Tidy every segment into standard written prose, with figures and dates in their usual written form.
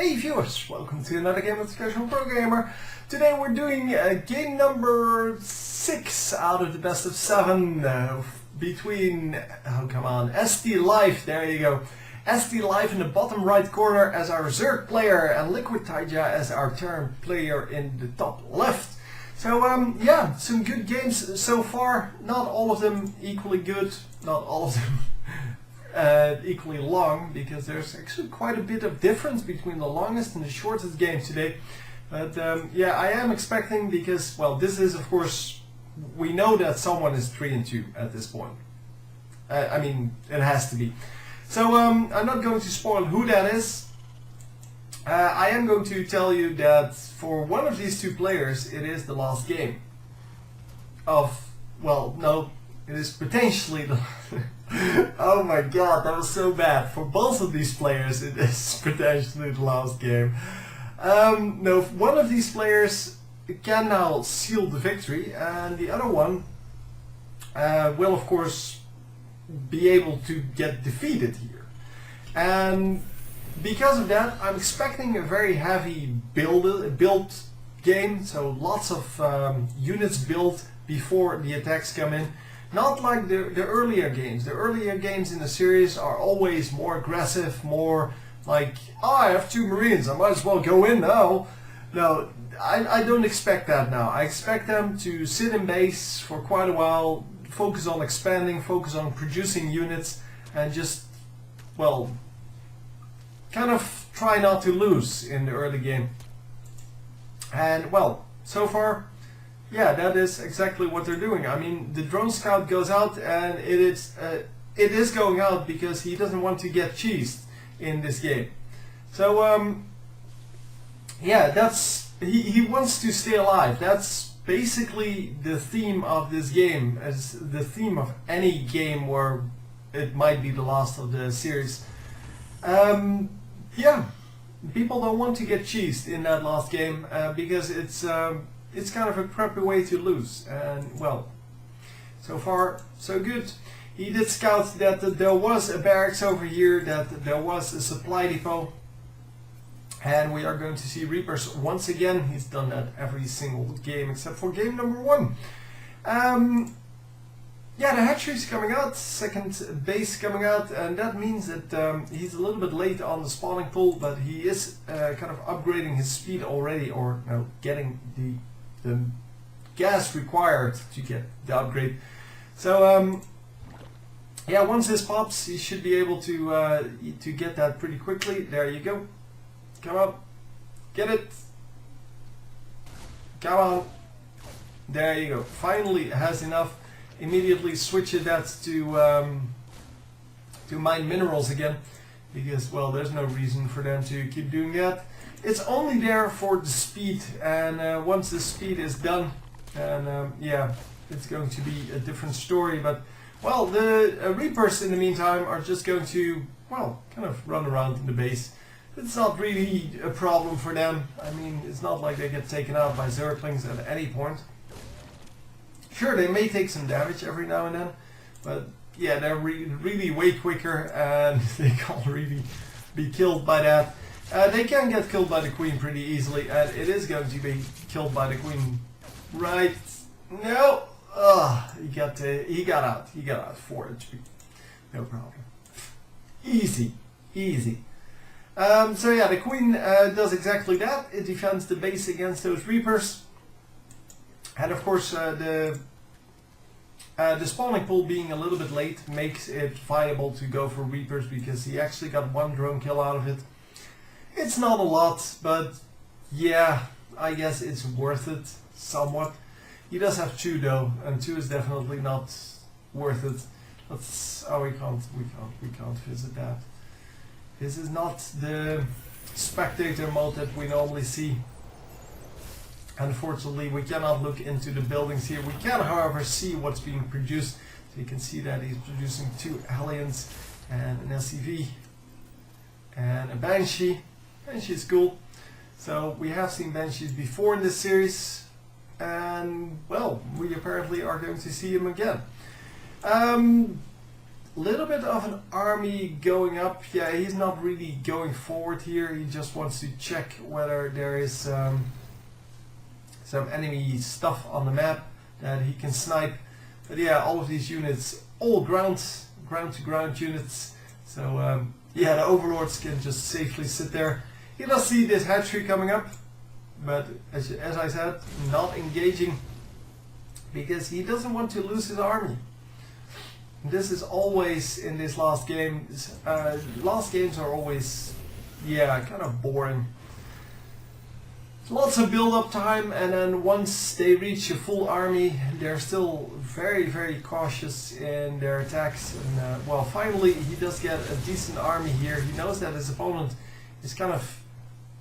Hey viewers, welcome to another game with Special Pro Gamer. Today we're doing game number 6 out of the best of 7 between, oh come on, SD Live, there you go. SD Live in the bottom right corner as our Zerg player and Liquid Taeja as our Terran player in the top left. So yeah, some good games so far, not all of them equally good, not all of them equally long, because there's actually quite a bit of difference between the longest and the shortest games today. But yeah, I am expecting, because, well, this is of course, we know that someone is 3-2 at this point. I mean, it has to be. So I'm not going to spoil who that is. I am going to tell you that for one of these two players, it is the last game of, well, no, it is potentially the oh my god, that was so bad. For both of these players, it is potentially the last game. No, one of these players can now seal the victory, and the other one will of course be able to get defeated here. And because of that, I'm expecting a very heavy build game, so lots of units built before the attacks come in. Not like the earlier games. The earlier games in the series are always more aggressive, more like, oh, I have 2 Marines, I might as well go in now. No, I don't expect that now. I expect them to sit in base for quite a while, focus on expanding, focus on producing units, and just, well, kind of try not to lose in the early game. And, well, so far, yeah, that is exactly what they're doing. I mean, the drone scout goes out, and it is going out because he doesn't want to get cheesed in this game. So yeah, that's he wants to stay alive. That's basically the theme of this game, as the theme of any game where it might be the last of the series. Yeah, people don't want to get cheesed in that last game because it's kind of a crappy way to lose, and well, so far so good. He did scout that there was a barracks over here, that there was a supply depot, and we are going to see Reapers once again. He's done that every single game except for game number 1. Yeah, the hatchery's coming out, second base coming out, and that means that he's a little bit late on the spawning pool, but he is kind of upgrading his speed already, or no, getting the gas required to get the upgrade. So yeah, once this pops, you should be able to get that pretty quickly. There you go. Come on, get it. Come on. There you go. Finally has enough. Immediately switch that to mine minerals again, because, well, there's no reason for them to keep doing that. It's only there for the speed, and once the speed is done, and yeah, it's going to be a different story. But, well, the Reapers in the meantime are just going to, well, kind of run around in the base. It's not really a problem for them. I mean, it's not like they get taken out by Zerglings at any point. Sure, they may take some damage every now and then, but yeah, they're really way quicker, and they can't really be killed by that. They can get killed by the Queen pretty easily, and it is going to be killed by the Queen. Right? No! He got out. He got out. 4 HP. No problem. Easy. Easy. So yeah, the Queen does exactly that. It defends the base against those Reapers. And of course, the spawning pool being a little bit late makes it viable to go for Reapers, because he actually got 1 drone kill out of it. It's not a lot, but yeah, I guess it's worth it somewhat. He does have 2 though, and 2 is definitely not worth it. That's, oh, we can't visit that. This is not the spectator mode that we normally see. Unfortunately, we cannot look into the buildings here. We can, however, see what's being produced. So you can see that he's producing 2 Hellions and an SCV and a Banshee. Banshee is cool. So we have seen Banshees before in this series, and well, we apparently are going to see him again. little bit of an army going up. Yeah, he's not really going forward here. He just wants to check whether there is some enemy stuff on the map that he can snipe. But yeah, all of these units, all ground to ground units. So yeah, the overlords can just safely sit there. He does see this hatchery coming up, but as I said, not engaging because he doesn't want to lose his army. This is always in this last game. Last games are always, yeah, kind of boring. Lots of build-up time, and then once they reach a full army, they're still very, very cautious in their attacks. And well, finally he does get a decent army here. He knows that his opponent is kind of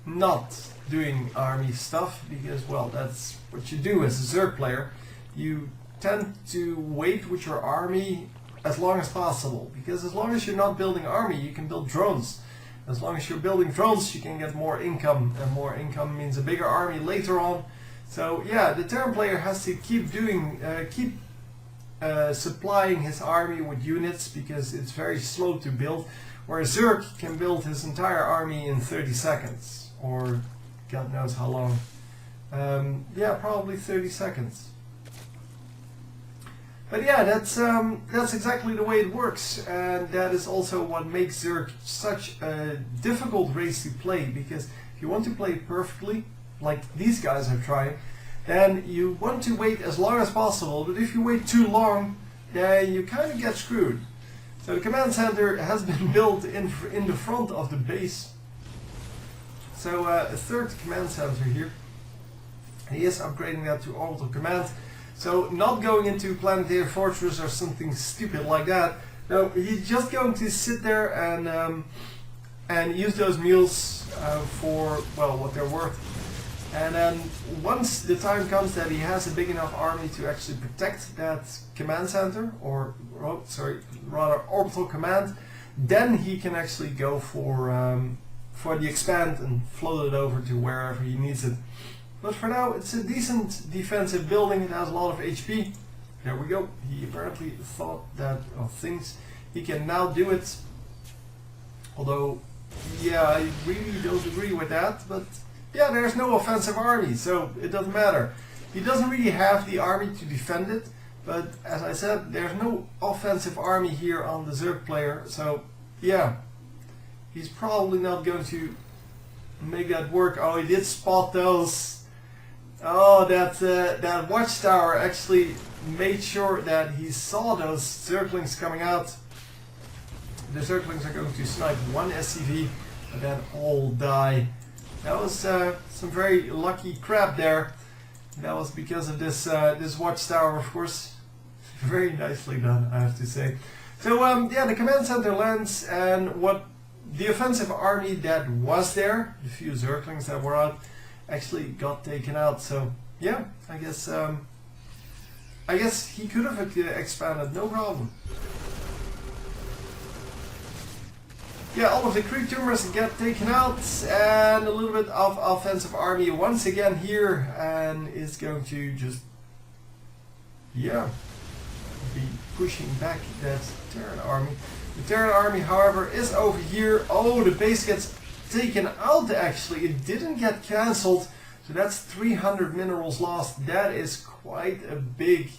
not doing army stuff because, well, that's what you do as a Zerg player. You tend to wait with your army as long as possible, because as long as you're not building army, you can build drones. As long as you're building drones, you can get more income, and more income means a bigger army later on. So yeah, the Terran player has to keep supplying his army with units because it's very slow to build, whereas Zerg can build his entire army in 30 seconds, or God knows how long. Yeah, probably 30 seconds. But yeah, that's exactly the way it works, and that is also what makes Zerg such a difficult race to play, because if you want to play perfectly, like these guys are trying, then you want to wait as long as possible, but if you wait too long, then you kind of get screwed. So the command center has been built in the front of the base. So a third command center here. He is upgrading that to orbital command. So not going into planetary fortress or something stupid like that. No, he's just going to sit there and use those mules for, well, what they're worth. And then once the time comes that he has a big enough army to actually protect that command center, or rather orbital command, then he can actually go for the expand and float it over to wherever he needs it. But for now, it's a decent defensive building. It has a lot of HP. There we go. He apparently thought that of things. He can now do it. Although, yeah, I really don't agree with that. But yeah, there's no offensive army, so it doesn't matter. He doesn't really have the army to defend it. But as I said, there's no offensive army here on the Zerg player. So yeah, he's probably not going to make that work. Oh, he did spot those. Oh, that watchtower actually made sure that he saw those Zerglings coming out. The Zerglings are going to snipe one SCV and then all die. That was some very lucky crap there. That was because of this this watchtower, of course. Very nicely done, I have to say. So yeah, the command center lands, and what the offensive army that was there, the few Zerglings that were out, actually got taken out. So yeah, I guess he could have expanded, no problem. Yeah, all of the creep tumors get taken out, and a little bit of offensive army once again here, and is going to just, yeah, be pushing back that Terran army. The Terran army, however, is over here. Oh, the base gets taken out actually. It didn't get cancelled, so that's 300 minerals lost. That is quite a big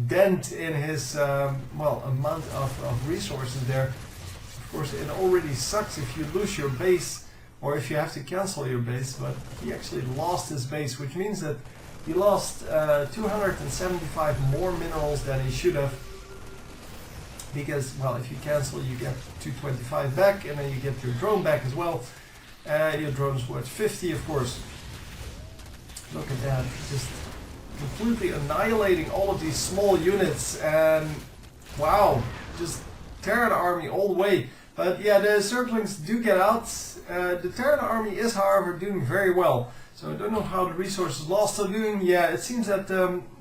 dent in his well, amount of resources there. Of course, it already sucks if you lose your base or if you have to cancel your base, but he actually lost his base, which means that he lost 275 more minerals than he should have. Because, well, if you cancel, you get 225 back, and then you get your drone back as well. Your drone's worth 50, of course. Look at that, just completely annihilating all of these small units, and wow, just Terran army all the way. But yeah, the Zerglings do get out. The Terran army is, however, doing very well. So I don't know how the resources lost are doing. Yeah, it seems that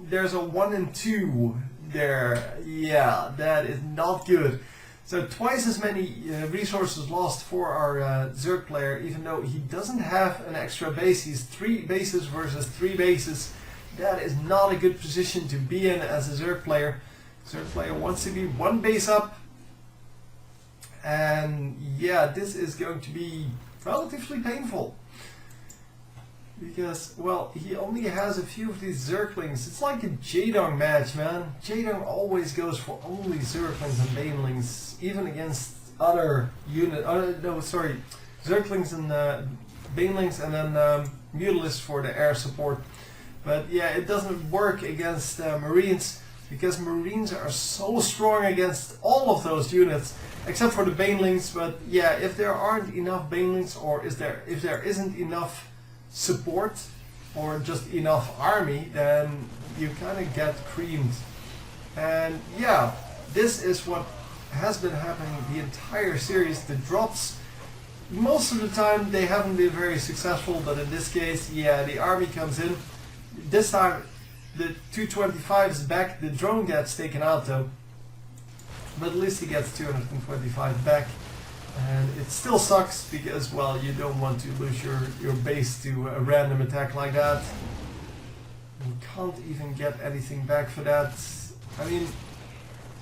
there's a 1 and 2 there. Yeah, that is not good. So twice as many resources lost for our Zerg player, even though he doesn't have an extra base. He's 3 bases versus 3 bases. That is not a good position to be in as a Zerg player. Zerg player wants to be 1 base up, And yeah, this is going to be relatively painful. Because, well, he only has a few of these Zerglings. It's like a Jaedong match, man. Jaedong always goes for only Zerglings and Banelings, even against other unit. No, sorry, Zerglings and Banelings, and then Mutalisks for the air support. But yeah, it doesn't work against Marines, because Marines are so strong against all of those units, except for the Banelings. But yeah, if there aren't enough Banelings, or if there isn't enough support or just enough army, then you kind of get creamed. And yeah, this is what has been happening the entire series. The drops, most of the time they haven't been very successful, but in this case, yeah, the army comes in. This time the 225 is back. The drone gets taken out though, but at least he gets 225 back. And it still sucks because, well, you don't want to lose your base to a random attack like that. You can't even get anything back for that. I mean,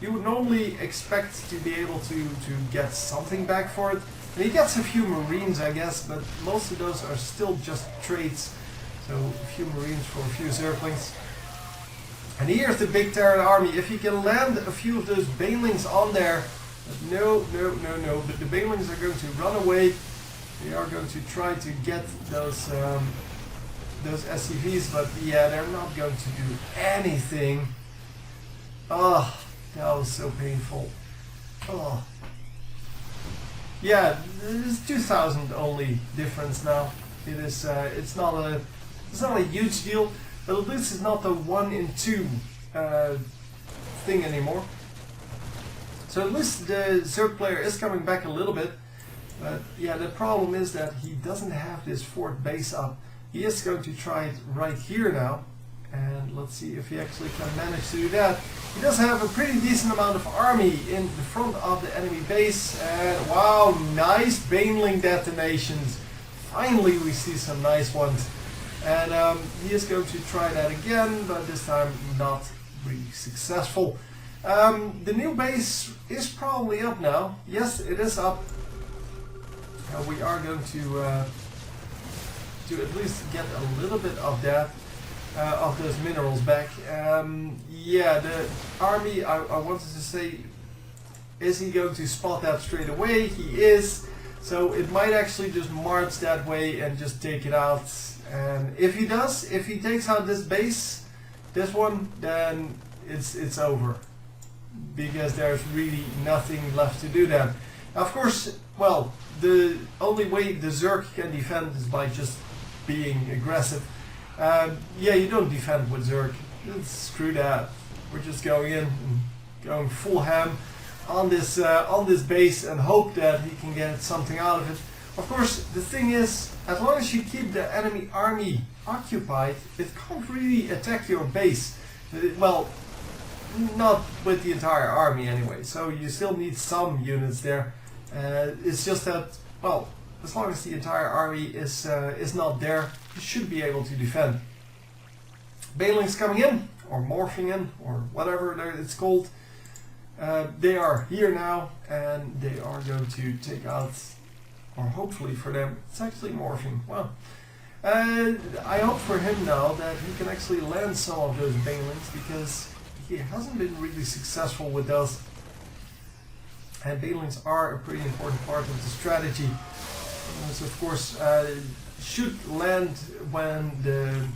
you would normally expect to be able to get something back for it. And he gets a few Marines, I guess, but most of those are still just trades. So a few Marines for a few Zerglings. And here's the big Terran army. If he can land a few of those Banelings on there, no, but the Banelings are going to run away. They are going to try to get those SCVs, but yeah, they're not going to do anything. Oh, that was so painful. Oh. Yeah, it's 2,000 only difference now. It is. It's not a huge deal, but at least it's not the 1 in 2 thing anymore. So at least the Zerg player is coming back a little bit, but yeah, the problem is that he doesn't have this fourth base up. He is going to try it right here now, and let's see if he actually can manage to do that. He does have a pretty decent amount of army in the front of the enemy base, and wow, nice Baneling detonations. Finally we see some nice ones. And he is going to try that again, but this time not really successful. The new base is probably up now. Yes, it is up. We are going to at least get a little bit of that, of those minerals back. Yeah, the army, I wanted to say, is he going to spot that straight away? He is. So it might actually just march that way and just take it out. And if he does, if he takes out this base, this one, then it's over. Because there's really nothing left to do then. Of course, well, the only way the Zerg can defend is by just being aggressive. Yeah, you don't defend with Zerg. Screw that. We're just going in and going full ham on this base and hope that he can get something out of it. Of course, the thing is, as long as you keep the enemy army occupied, it can't really attack your base. Well, not with the entire army anyway, so you still need some units there. It's just that, well, as long as the entire army is not there, you should be able to defend. Banelings coming in, or morphing in, or whatever it's called. They are here now, and they are going to take out, or hopefully for them, it's actually morphing. Well, I hope for him now that he can actually land some of those Banelings, because he hasn't been really successful with those. And Banelings are a pretty important part of the strategy. So of course, should land when the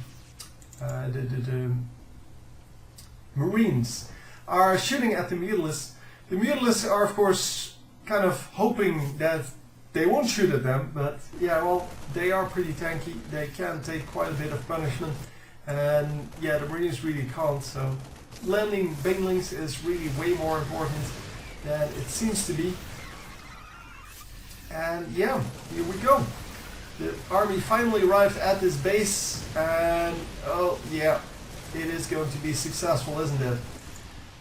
Marines are shooting at the Mutalisks. The Mutalisks are of course kind of hoping that they won't shoot at them, but yeah, well, they are pretty tanky. They can take quite a bit of punishment, and yeah, the Marines really can't. So landing Banelings is really way more important than it seems to be. And yeah, here we go. The army finally arrived at this base, and oh yeah, it is going to be successful, isn't it?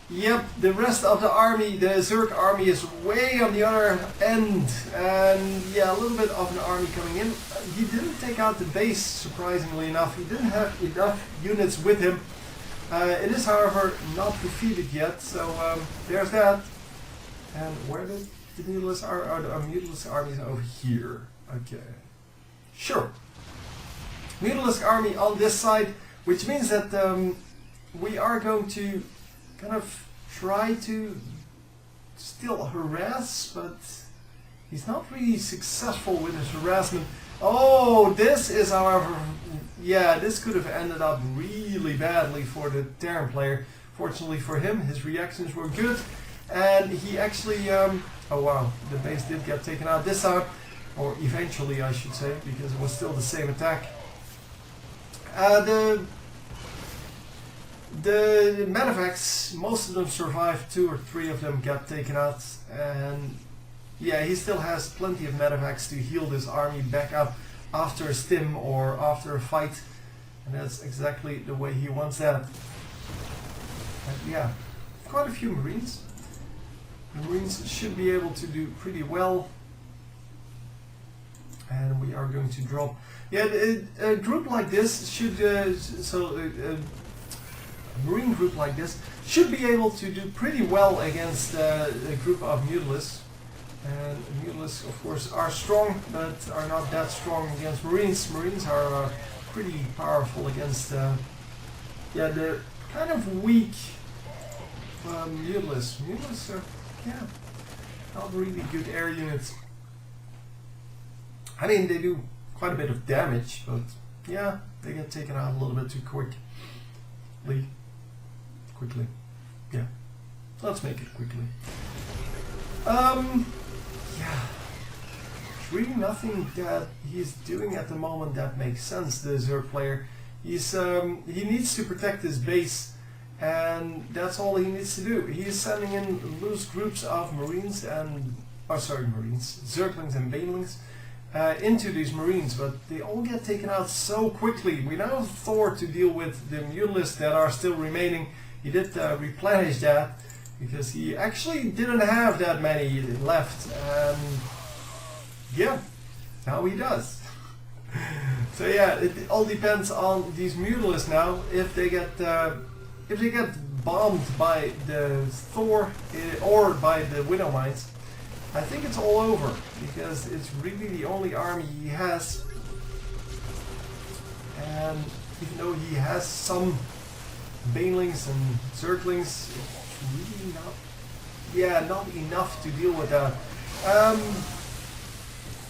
Yep, the rest of the army, the Zerg army, is way on the other end, and yeah, a little bit of an army coming in. He didn't take out the base, surprisingly enough. He didn't have enough units with him. It is, however, not defeated yet, so there's that. And where did the Mutalisk army is over here. Okay. Sure. Mutalisk army on this side, which means that we are going to kind of try to still harass, but he's not really successful with his harassment. Oh, this is, however, yeah, this could have ended up really badly for the Terran player. Fortunately for him, his reactions were good, and he actually, oh wow, the base did get taken out this time, or eventually I should say, because it was still the same attack. The medevacs, most of them survived, 2 or 3 of them got taken out, and yeah, he still has plenty of medevacs to heal this army back up after a stim or after a fight, and that's exactly the way he wants that. And yeah, quite a few Marines. The Marines should be able to do pretty well, and we are going to drop. Yeah, a group like this should, a Marine group like this should be able to do pretty well against a group of Mutalisks. And Mutalisks, of course, are strong, but are not that strong against Marines. Marines are pretty powerful against, yeah, the kind of weak Mutalisks. Mutalisks are, yeah, not really good air units. I mean, they do quite a bit of damage, but yeah, they get taken out a little bit too quickly. Yeah, let's make it quickly. Yeah, there's really nothing that he's doing at the moment that makes sense. The Zerg player, he needs to protect his base, and that's all he needs to do. He's sending in loose groups of Marines and, Zerglings and Banelings into these Marines, but they all get taken out so quickly. We now have Thor to deal with the Mutalisks that are still remaining. He did replenish that, because he actually didn't have that many left, and yeah, now he does. So yeah, it all depends on these Mutalisks now. If they get bombed by the Thor or by the Widow Mines, I think it's all over, because it's really the only army he has. And even though he has some Banelings and Zerglings, it's really not enough to deal with that.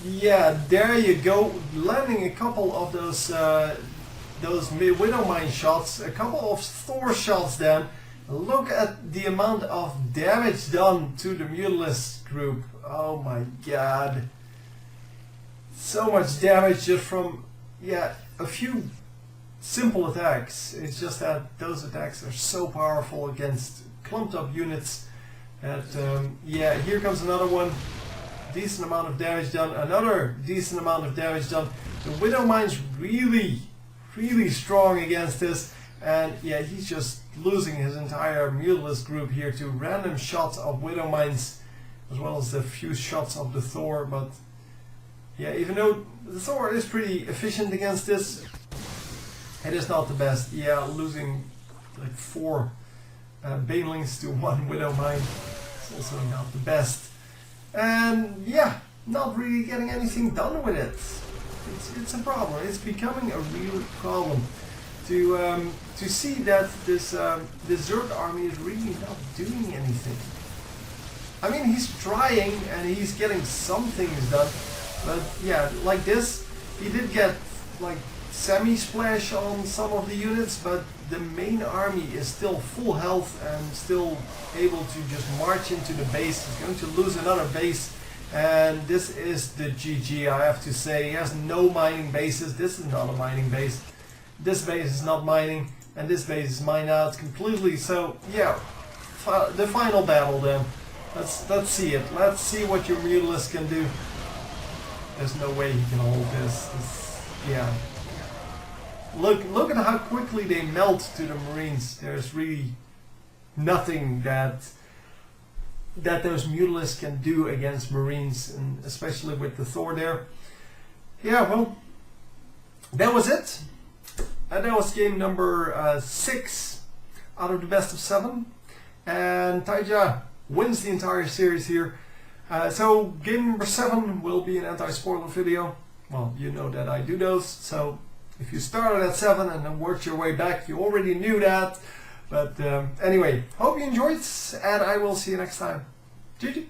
Yeah, there you go, landing a couple of those Widow Mine shots, a couple of Thor shots then. Look at the amount of damage done to the Mutalisk group. Oh my god. So much damage just from, yeah, a few simple attacks. It's just that those attacks are so powerful against clumped up units that, yeah, here comes another one. Decent amount of damage done. Another decent amount of damage done. The Widow Mine's really strong against this. And yeah, he's just losing his entire Mutalisk group here to random shots of Widow Mines, as well as the few shots of the Thor. But yeah, even though the Thor is pretty efficient against this, it is not the best. Yeah, losing like 4 Banelings to 1 Widow Mine is also not the best. And yeah, not really getting anything done with it. It's a problem. It's becoming a real problem to see that this Zerg army is really not doing anything. I mean, he's trying and he's getting some things done, but yeah, like this, he did get like semi-splash on some of the units, but the main army is still full health and still able to just march into the base. He's going to lose another base, and this is the GG, I have to say. He has no mining bases. This is not a mining base. This base is not mining, and this base is mined out completely. So yeah, the final battle then. Let's see it. Let's see what your Mutalisk can do. There's no way he can hold this. Yeah. Look at how quickly they melt to the Marines. There's really nothing that those Mutalisks can do against Marines, and especially with the Thor there. Yeah, well, that was it. And that was game number 6 out of the best of 7. And Taeja wins the entire series here. So game number 7 will be an anti-spoiler video. Well, you know that I do those, so if you started at 7 and then worked your way back, you already knew that. But anyway, hope you enjoyed, and I will see you next time. GG!